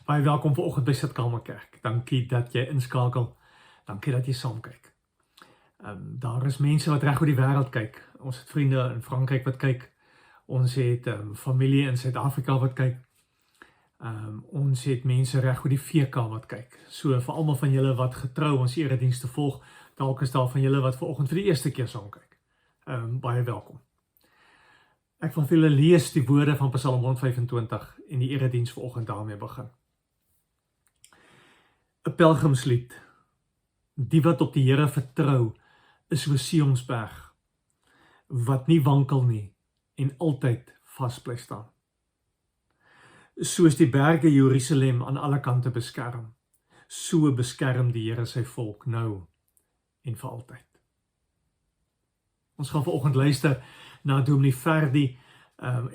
Baie welkom vanoggend by Sitkamer Kerk. Dankie dat jy inskakel. Dankie dat jy saam kyk. Daar is mense wat reg oor die wêreld kyk. Ons het vriende in Frankryk wat kyk. Ons het familie in Suid-Afrika wat kyk. Ons het mense reg oor die VK wat kyk. So vir almal van julle wat getrou ons eredienste volg, dalk is daar van julle wat vanoggend vir die eerste keer saam kyk. Baie welkom. Ek wil vir julle lees die woorde van Psalm 125 en die erediens vanoggend daarmee begin. 'n Pelgrimslied. Die wat op die Here vertrou, is so Sionsberg, wat nie wankel nie en altyd vas bly staan. Soos die berge Jerusalem aan alle kante beskerm, so beskerm die Here sy volk nou en vir altyd. Ons gaan vanoggend luister na Dominee Ferdi,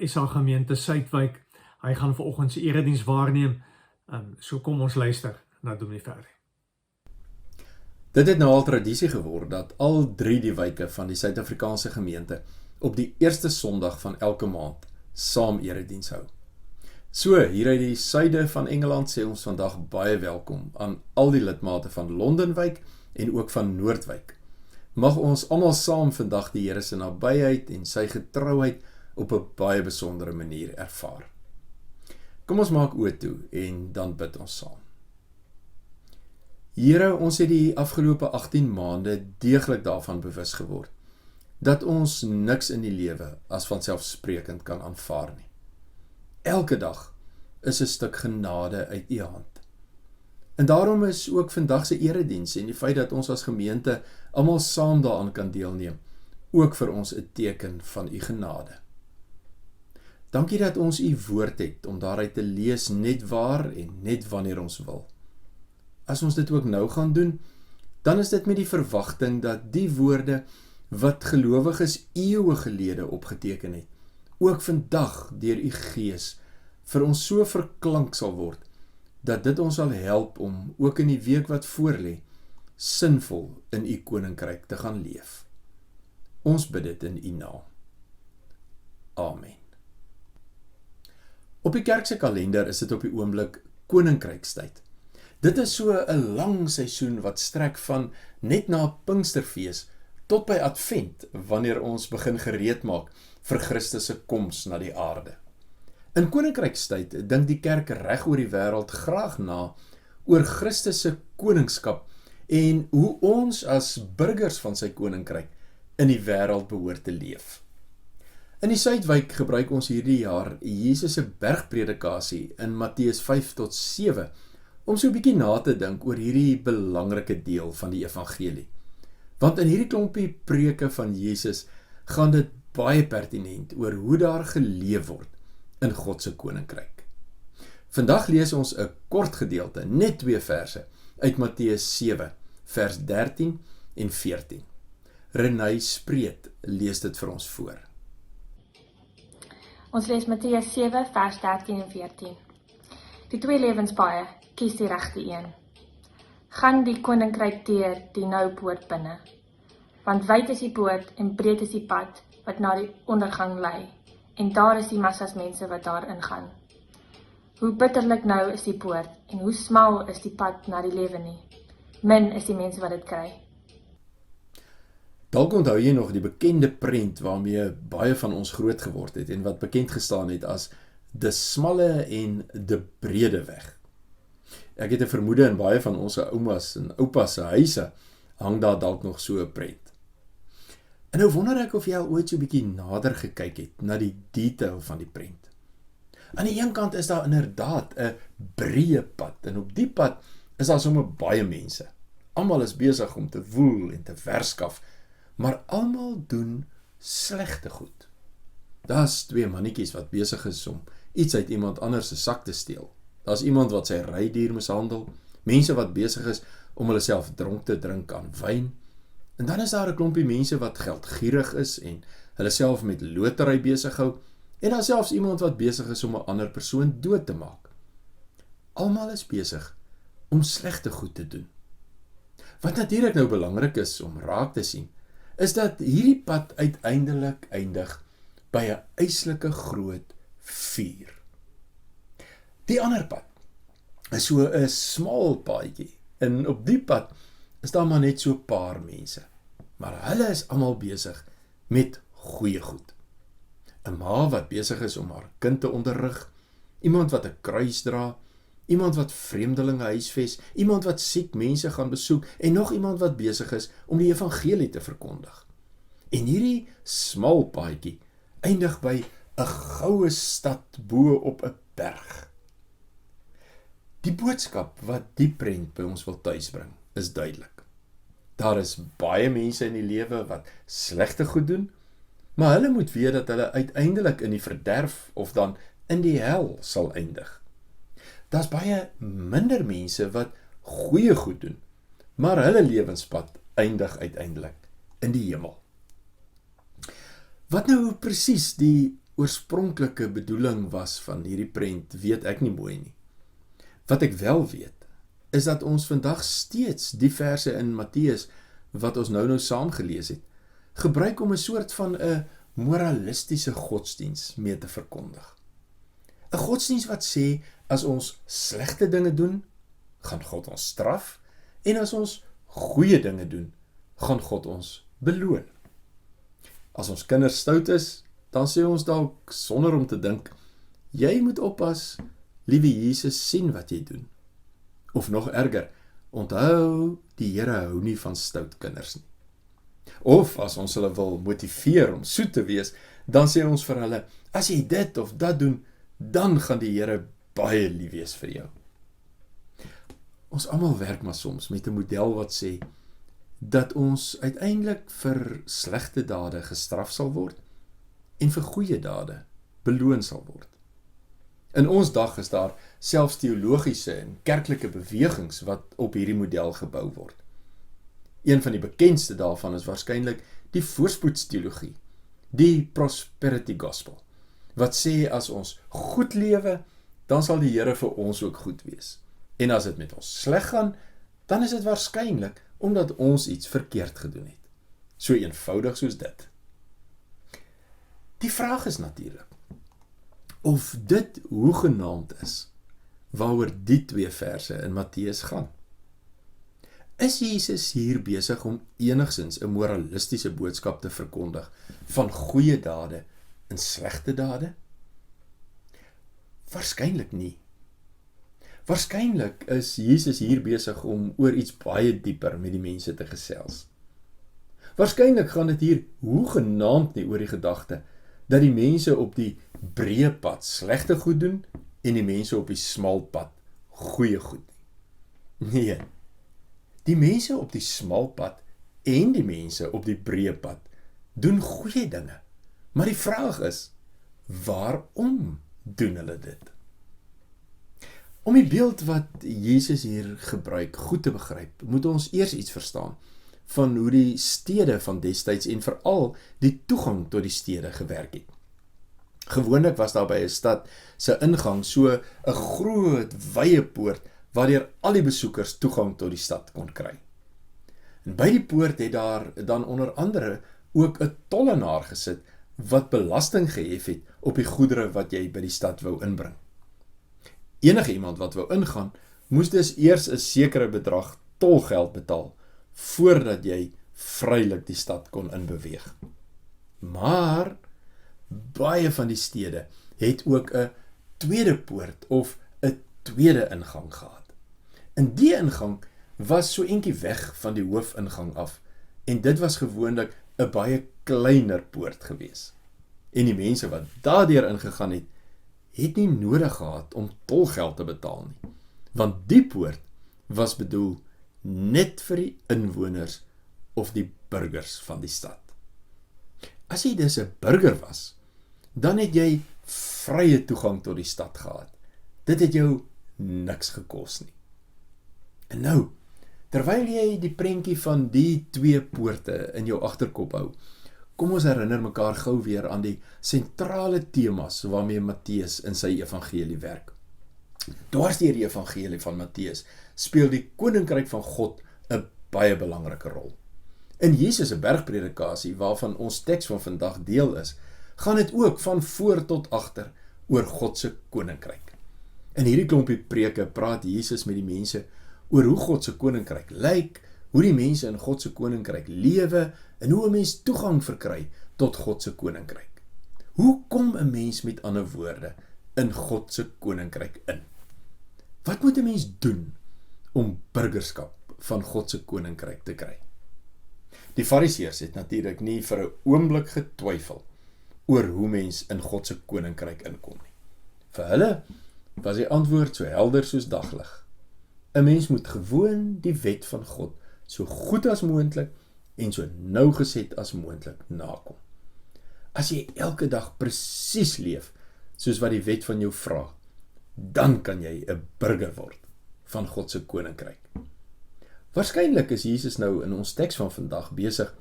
SA gemeente Suidwyk. Hy gaan vanoggend sy erediens waarneem. So kom ons luister na Dominee Ferdi. Dit het nou al tradisie geword dat al 3 die wyke van die Suid-Afrikaanse gemeente op die eerste Sondag van elke maand saam erediens hou. So, hier uit die suide van Engeland sê ons vandag baie welkom aan al die lidmate van Londenwyk en ook van Noordwyk. Mag ons almal saam vandag die Here se nabyheid en sy getrouheid op 'n baie besondere manier ervaar. Kom ons maak oë toe en dan bid ons saam. Here, ons het die afgelope 18 maande deeglik daarvan bewus geword, dat ons niks in die lewe as vanselfsprekend kan aanvaar nie. Elke dag is 'n stuk genade uit U hand. En daarom is ook vandag se erediens en die feit dat ons as gemeente almal saam daaraan kan deelneem, ook vir ons 'n teken van U genade. Dankie dat ons U woord het om daaruit te lees net waar en net wanneer ons wil. As ons dit ook nou gaan doen, dan is dit met die verwagting dat die woorde wat gelowiges eeue gelede opgeteken het, ook vandag deur U Gees vir ons so verklank sal word, dat dit ons sal help om ook in die week wat voorlê, sinvol in U koninkryk te gaan leef. Ons bid dit in U naam. Amen. Op die kerk se kalender is dit op die oomblik koninkrykstyd. Dit is so 'n lang seisoen wat strek van net na Pinksterfees tot by Advent, wanneer ons begin gereed maak vir Christus se koms na die aarde. In koninkrykstyd dink die kerk reg oor die wêreld graag na oor Christus se koningskap en hoe ons as burgers van sy koninkryk in die wêreld behoort te leef. In die Suidwyk gebruik ons hierdie jaar Jesus se bergpredikasie in Matteus 5 tot 7 om so 'n bietjie na te dink oor hierdie belangrike deel van die evangelie. Want in hierdie klompie preke van Jesus gaan dit baie pertinent oor hoe daar geleef word in God se koninkryk. Vandag lees ons 'n kort gedeelte, net 2 verse, uit Matteus 7, vers 13 en 14. Renay Spreet lees dit vir ons voor. Ons lees Matteus 7, vers 13 en 14. Die 2 lewenspaaie, kies die regte een. Gaan die koninkryk deur die nou poort binne. Want wyd is die poort en breed is die pad wat na die ondergang lei, en daar is die massas mense wat daarin gaan. Hoe bitterlik nou is die poort, en hoe smal is die pad na die lewe nie. Min is die mense wat dit kry. Dalk onthou jy nog die bekende prent waarmee baie van ons groot geword het en wat bekend gestaan het as de smalle en de brede weg. Ek het 'n vermoede in baie van ons oumas en oupas se huise hang daar dalk nog so 'n prent. En nou wonder ek of jy al ooit so 'n bietjie nader gekyk het na die detail van die prent. Aan die een kant is daar inderdaad 'n breë pad en op die pad is daar sommer baie mense. Almal is besig om te woel en te verskaf, maar almal doen slegte goed. Daar's 2 mannetjies wat besig is om iets uit iemand anders se sak te steel. Daar's iemand wat sy rydier mishandel, mense wat besig is om hulle self dronk te drink aan wyn, en dan is daar 'n klompie mense wat geldgierig is en hulle self met lotery besig hou, en dan selfs iemand wat besig is om 'n ander persoon dood te maak. Almal is besig om slegte goed te doen. Wat natuurlik nou belangrik is om raak te sien, is dat hierdie pad uiteindelik eindig by 'n yslike groot vuur. Die ander pad, is so 'n smal paadjie. En op die pad is daar maar net so 'n paar mense. Maar hulle is almal besig met goeie goed. 'n Ma wat besig is om haar kind te onderrig, iemand wat 'n kruis dra, iemand wat vreemdelinge huisves, iemand wat siek mense gaan besoek en nog iemand wat besig is om die evangelie te verkondig. En hierdie smal paadjie eindig by 'n goue stad bo op 'n berg. Die boodskap wat die prent by ons wil tuisbring, is duidelik. Daar is baie mense in die lewe wat slegte goed doen, maar hulle moet weet dat hulle uiteindelik in die verderf of dan in die hel sal eindig. Daar's baie minder mense wat goeie goed doen, maar hulle lewenspad eindig uiteindelik in die hemel. Wat nou presies die oorspronklike bedoeling was van hierdie prent, weet ek nie mooi nie. Wat ek wel weet, is dat ons vandag steeds die verse in Matteus, wat ons nou saam gelees het, gebruik om 'n soort van 'n moralistiese godsdiens mee te verkondig. 'n Godsdiens wat sê, as ons slegte dinge doen, gaan God ons straf, en as ons goeie dinge doen, gaan God ons beloon. As ons kinders stout is, dan sê ons dalk sonder om te dink, jy moet oppas, liewe Jesus sien wat jy doen. Of nog erger, onthou, die Here hou nie van stout kinders nie. Of as ons hulle wil motiveer om soet te wees, dan sê ons vir hulle, as jy dit of dat doen, dan gaan die Here baie lief wees vir jou. Ons almal werk maar soms met 'n model wat sê, dat ons uiteindelik vir slegte dade gestraf sal word, en vir goeie dade beloon sal word. In ons dag is daar selfs teologiese en kerklike bewegings wat op hierdie model gebou word. Een van die bekendste daarvan is waarskynlik die voorspoedsteologie, die prosperity gospel, wat sê as ons goed lewe, dan sal die Here vir ons ook goed wees. En as dit met ons sleg gaan, dan is dit waarskynlik omdat ons iets verkeerd gedoen het. So eenvoudig soos dit. Die vraag is natuurlik, of dit hoegenaamd is, waaroor die twee verse in Matteus gaan. Is Jesus hier besig om enigstens 'n moralistiese boodskap te verkondig van goeie dade en slegte dade? Waarskynlik nie. Waarskynlik is Jesus hier besig om oor iets baie dieper met die mense te gesels. Waarskynlik gaan dit hier hoegenaamd nie oor die gedagte dat die mense op die breë pad slegte goed doen en die mense op die smal pad goeie goed nie. Nee, die mense op die smal pad en die mense op die breë pad doen goeie dinge. Maar die vraag is, waarom doen hulle dit? Om die beeld wat Jesus hier gebruik goed te begryp, moet ons eers iets verstaan van hoe die stede van destyds en veral die toegang tot die stede gewerk het. Gewoonlik was daar by 'n stad se ingang so 'n groot wye poort waardeur al die besoekers toegang tot die stad kon kry. En by die poort het daar dan onder andere ook 'n tollenaar gesit wat belasting gehef het op die goedere wat jy by die stad wou inbring. Enige iemand wat wou ingaan, moes dus eers 'n sekere bedrag tolgeld betaal voordat jy vrylik die stad kon inbeweeg. Maar baie van die stede het ook 'n tweede poort of 'n tweede ingang gehad. En die ingang was so eentjie weg van die hoofingang af en dit was gewoonlik 'n baie kleiner poort gewees. En die mense wat daardeur ingegaan het, het nie nodig gehad om tolgeld te betaal nie, want die poort was bedoel net vir die inwoners of die burgers van die stad. As jy dus 'n burger was, dan het jy vrye toegang tot die stad gehad. Dit het jou niks gekos nie. En nou, terwyl jy die prentjie van die twee poorte in jou agterkop hou, kom ons herinner mekaar gou weer aan die sentrale temas waarmee Matteus in sy evangelie werk. Dwars deur die evangelie van Matteus speel die koninkryk van God 'n baie belangrike rol. In Jesus se bergpredikasie, waarvan ons teks van vandag deel is, gaan dit ook van voor tot agter oor God se koninkryk. In hierdie klompie preke praat Jesus met die mense oor hoe God se koninkryk lyk, hoe die mense in God se koninkryk lewe en hoe 'n mens toegang verkry tot God se koninkryk. Hoe kom 'n mens met ander woorde in God se koninkryk in? Wat moet 'n mens doen om burgerskap van God se koninkryk te kry? Die Fariseërs het natuurlik nie vir 'n oomblik getwyfel oor hoe mens in God se koninkryk inkom nie. Vir hulle was die antwoord so helder soos daglig. 'n Mens moet gewoon die wet van God so goed as moontlik en so nougeset as moontlik nakom. As jy elke dag presies leef soos wat die wet van jou vra, dan kan jy 'n burger word van God se koninkryk. Waarskynlik is Jesus nou in ons teks van vandag besig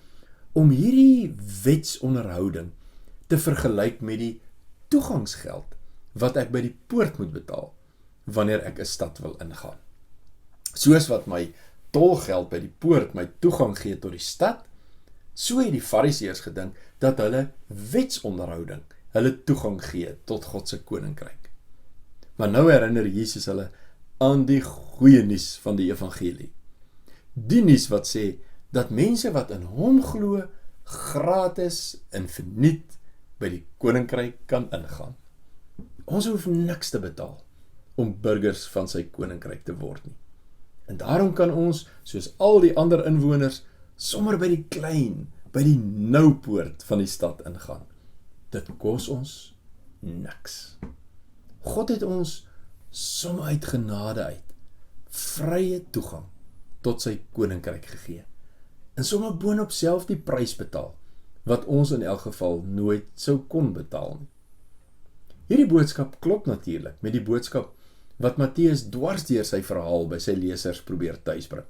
om hierdie wetsonderhouding te vergelyk met die toegangsgeld wat ek by die poort moet betaal wanneer ek 'n stad wil ingaan. Soos wat my tolgeld by die poort my toegang gee tot die stad, so het die Fariseërs gedink dat hulle wetsonderhouding hulle toegang gee tot God se koninkryk. Maar nou herinner Jesus hulle aan die goeie nuus van die evangelie. Die nuus wat sê dat mense wat in hom glo gratis en verniet by die koninkryk kan ingaan. Ons hoef niks te betaal om burgers van sy koninkryk te word nie. En daarom kan ons, soos al die ander inwoners, sommer by die klein, by die noupoort van die stad ingaan. Dit kos ons niks. God het ons sommer uit genade uit vrye toegang tot sy koninkryk gegee. En sommer boonop self die prys betaal, wat ons in elk geval nooit sou kon betaal nie. Hierdie boodskap klop natuurlik met die boodskap wat Matteus dwars deur sy verhaal by sy lesers probeer tuisbring.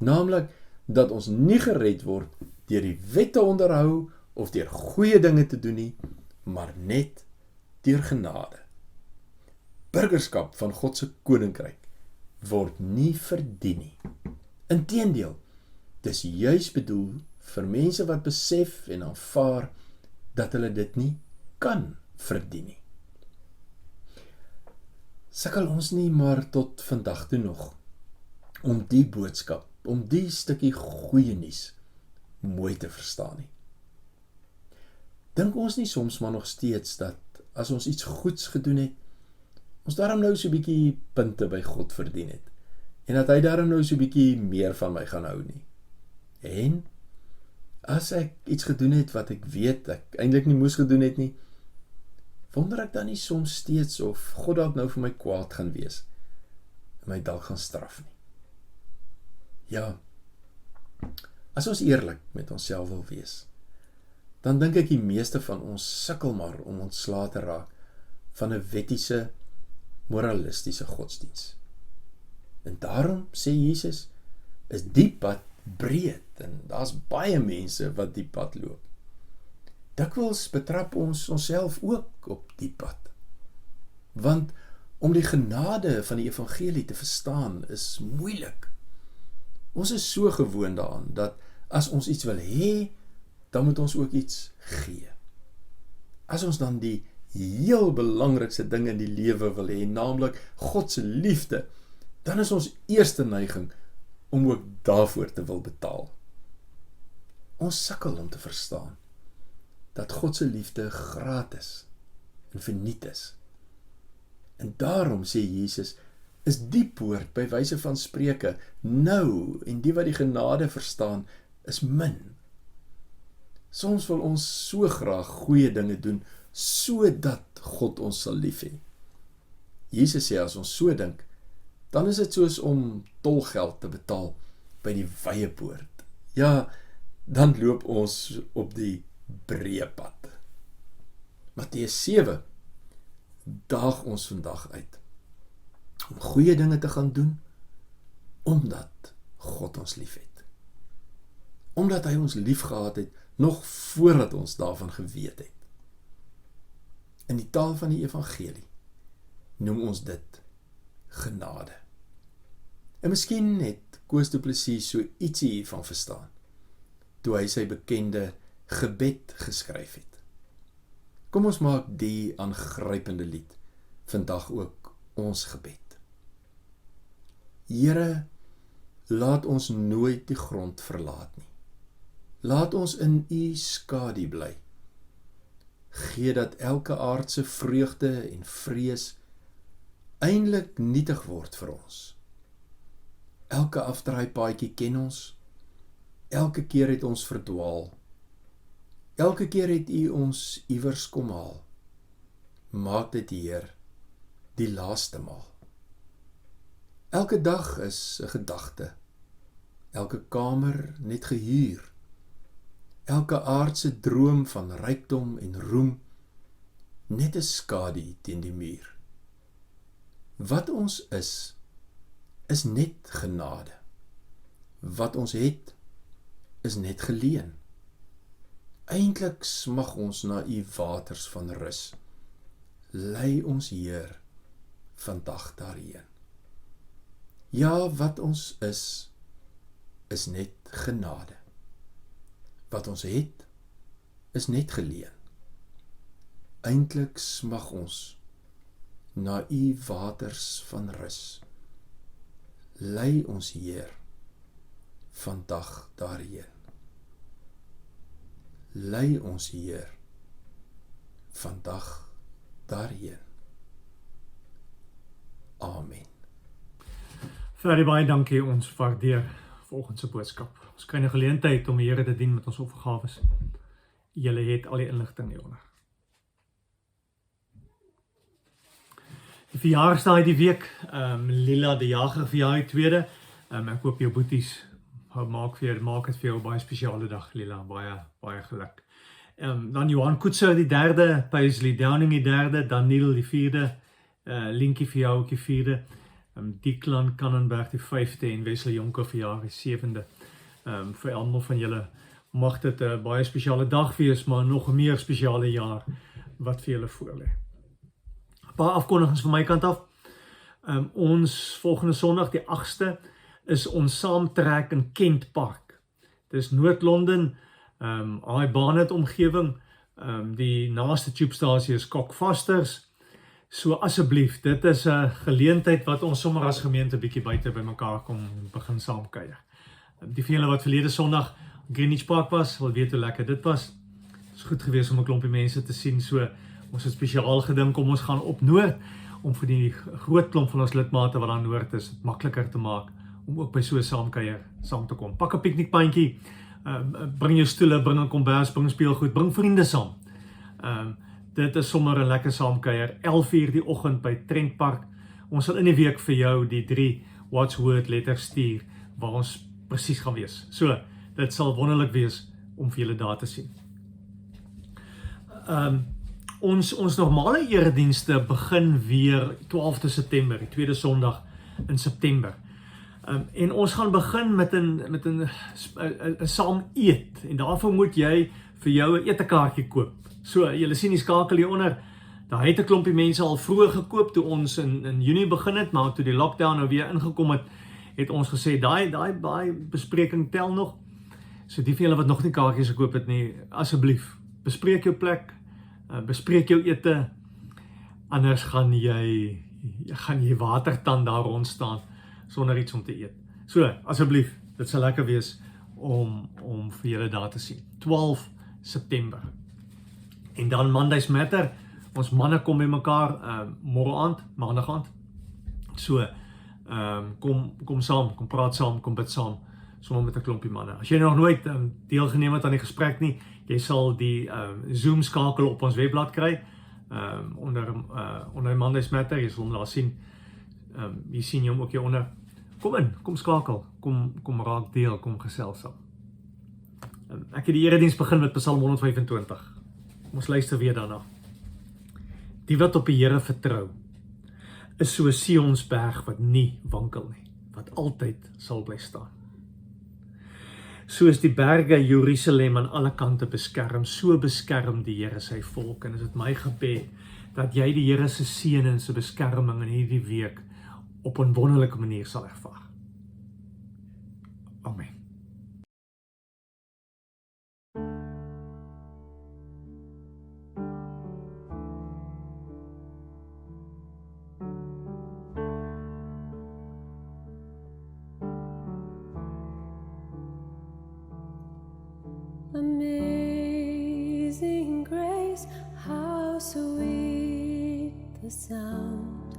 Naamlik dat ons nie gered word deur die wet te onderhou of deur goeie dinge te doen nie, maar net deur genade. Burgerskap van God se koninkryk word nie verdien nie. Inteendeel, dis juis bedoel vir mense wat besef en aanvaar dat hulle dit nie kan verdien nie. Sukkel ons nie maar tot vandag toe nog om die boodskap, om die stukkie goeie nuus mooi te verstaan nie. Dink ons nie soms maar nog steeds dat as ons iets goeds gedoen het, ons daarom nou so 'n bietjie punte by God verdien het en dat hy daarom nou so 'n bietjie meer van my gaan hou nie. En as ek iets gedoen het wat ek weet ek eintlik nie moes gedoen het nie, wonder ek dan nie soms steeds of God dalk nou vir my kwaad gaan wees en my dalk gaan straf nie. Ja, as ons eerlik met onsself wil wees, dan dink ek die meeste van ons sukkel maar om ontslae te raak van 'n wettiese, moralistiese godsdiens. En daarom, sê Jesus, is die pad breed en daar's baie mense wat die pad loop. Dikwels betrap ons onsself ook op die pad. Want om die genade van die evangelie te verstaan is moeilik. Ons is so gewoond daaraan dat as ons iets wil hê, dan moet ons ook iets gee. As ons dan die heel belangrikste ding in die lewe wil hê, naamlik God se liefde, dan is ons eerste neiging om ook daarvoor te wil betaal. Ons sukkel om te verstaan dat God se liefde gratis en verniet is. En daarom, sê Jesus, is die poort by wyse van Spreuke nou, en die wat die genade verstaan, is min. Soms wil ons so graag goeie dinge doen, sodat God ons sal lief hê. Jesus sê as ons so dink, dan is dit soos om tolgeld te betaal by die wye poort. Ja, dan loop ons op die breë pad. Matteus 7 daag ons vandag uit om goeie dinge te gaan doen, omdat God ons lief het. Omdat hy ons lief gehad het, nog voordat ons daarvan geweet het. In die taal van die evangelie noem ons dit genade. En miskien het Koos Du Plessis so ietsie hiervan verstaan, toe hy sy bekende gebed geskryf het. Kom ons maak die aangrypende lied vandag ook ons gebed. Here, laat ons nooit die grond verlaat nie. Laat ons in U skadu bly. Gee dat elke aardse vreugde en vrees eintlik nietig word vir ons. Elke afdraaipaadjie ken ons. Elke keer het ons verdwaal. Elke keer het U ons iewers kom haal. Maak dit, Heer, die laaste maal. Elke dag is 'n gedagte. Elke kamer net gehuur. Elke aardse droom van rykdom en roem, net 'n skadu teen die muur. Wat ons is net genade. Wat ons het, is net geleen. Eintlik smag ons na U waters van rus. Lei ons, Heer, vandag daarheen. Ja, wat ons is net genade. Wat ons het, is net geleen. Eintlik smag ons na U waters van rus. Lei ons, Heer, vandag daarheen. Lei ons, Heer, vandag daarheen. Amen. Verder baie dankie, ons waardeer volgens se boodskap. Ons kry 'n geleentheid om die Here te dien met ons offergawes. Julle het al die inligting hieronder. Die verjaarsdag die week, Lila die Jager verjaar die tweede. Ek hoop jou boeties maak het vir jou 'n baie spesiale dag, Lila. Baie geluk. Dan Johan Koetser die derde, Paisley Downing die derde, Daniel die vierde, Linkie vir jou ook die vierde, Diklan Kannenberg die vyfde en Wesley Jonker verjaar die sewende. Vir almal van julle mag dit 'n baie spesiale dag wees, maar nog 'n meer spesiale jaar wat vir julle voorlê. 'n Paar afkondigings van my kant af. Ons volgende Sondag die 8ste is ons saamtrek in Kent Park. Dis Noord-Londen, Barnet omgewing. Die naaste tubestasie is Cockfosters. So asseblief, dit is 'n geleentheid wat ons sommer as gemeente bietjie buite by mekaar kom begin saamkuier. Die van julle wat verlede Sondag Greenwich Park was, wil weet hoe lekker dit was. Het is goed geweest om 'n klompie mense te sien, so ons het spesiaal gedink om ons gaan op Noord, om vir die groot klomp van ons lidmate wat aan Noord is, makliker te maak, om ook by so 'n saamkuier saam te kom. Pak 'n piknikpandjie, bring jou stoele, bring 'n kombers, bring speelgoed, bring vriende saam. Dit is sommer 'n lekker saamkuier, 11:00 die oggend by Trent Park. Ons sal in die week vir jou die 3 Watch Word letters stuur, waar ons presies gaan wees. So, dit sal wonderlik wees om vir julle daar te sien. Ons normale eredienste begin weer 12de September, die tweede Sondag in September. En ons gaan begin met 'n saam eet, en daarvoor moet jy vir jou 'n etekaartjie koop. So, julle sien die skakel hieronder, daar het 'n klompie mense al vroeg gekoop toe ons in Junie begin het, maar toe die lockdown nou weer ingekom het ons gesê, daai bespreking tel nog. So die van julle wat nog nie kaartjies gekoop het nie, asseblief, bespreek jou plek, bespreek jou ete, anders gaan jy watertand daar rond staan, sonder iets om te eet. So, asseblief, dit sal lekker wees om vir julle daar te sien. 12 September. En dan Mondays Matter, ons manne kom by mekaar, môre aand, maandag aand. So, kom saam, kom praat saam, kom bid saam, sommer met 'n klompie manne. As jy nog nooit deelgeneem het aan die gesprek nie, jy sal die Zoom skakel op ons webblad kry, onder Mondays Matter, jy sal hom daar sien, jy sien hom ook hieronder. Kom in, kom skakel, kom raak deel, kom gesels saam. Ek het die erediens begin met Psalm 125. Ons luister weer daarna. Die wat op die Here vertrou, is so 'n Sionsberg wat nie wankel nie, wat altyd sal bly staan. Soos die berge Jerusalem aan alle kante beskerm, so beskerm die Here sy volk. En is dit my gebed dat jy die Here se seën en sy beskerming in hierdie week op 'n wonderlike manier sal ervaar. Amen. grace, how sweet the sound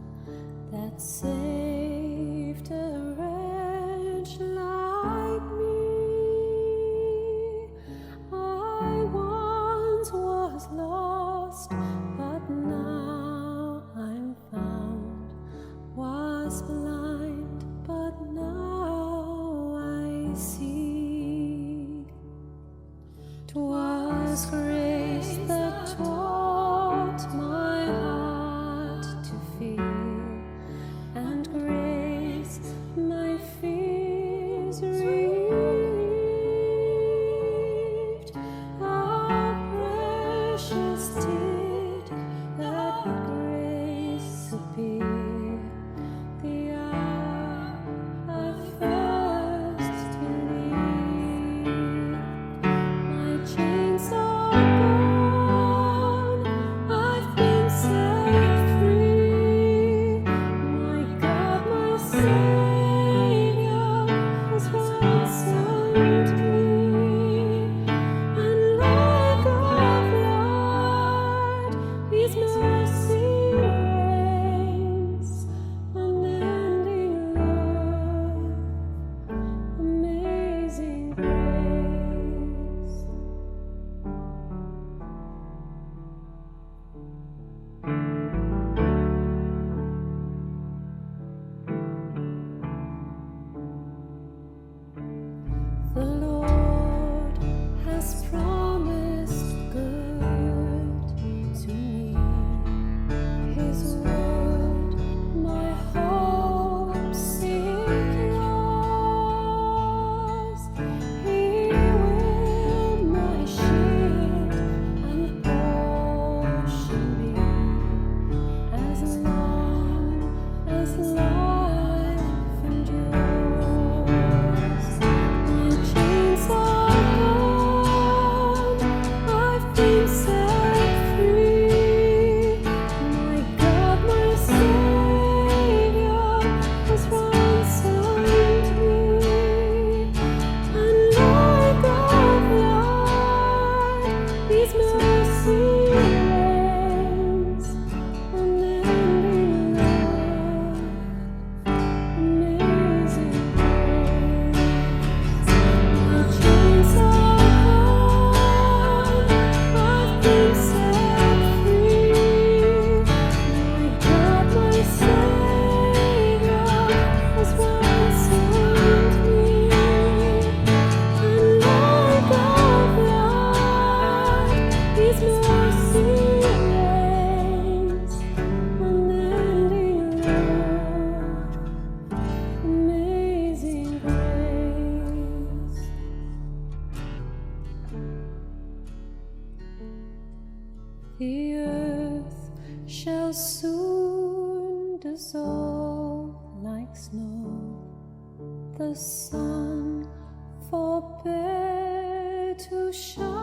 that saved a wretch like me. I once was lost, but now I'm found, was blind, but now I see. 'Twas grace that taught my heart to fear, and grace my fears relieved. How precious did that grace appear, the hour I first believed. My chains are gone, I've been set free. My God, my Savior has ransomed me. And like a flood, His mercy reigns, unending love, amazing grace. The Lord has promised good to me. His word, my hope secures. He will my shield and portion be, as long as life endures. My chains are gone, I've been set free. My God, my Savior has ransomed me. And like a flood, His mercy reigns, unending love, amazing grace. My chains are gone, I've been set free. My God, my Savior has ransomed me. And like a flood, His mercy reigns, unending love, amazing grace. The earth shall soon dissolve like snow, the sun forbear to shine.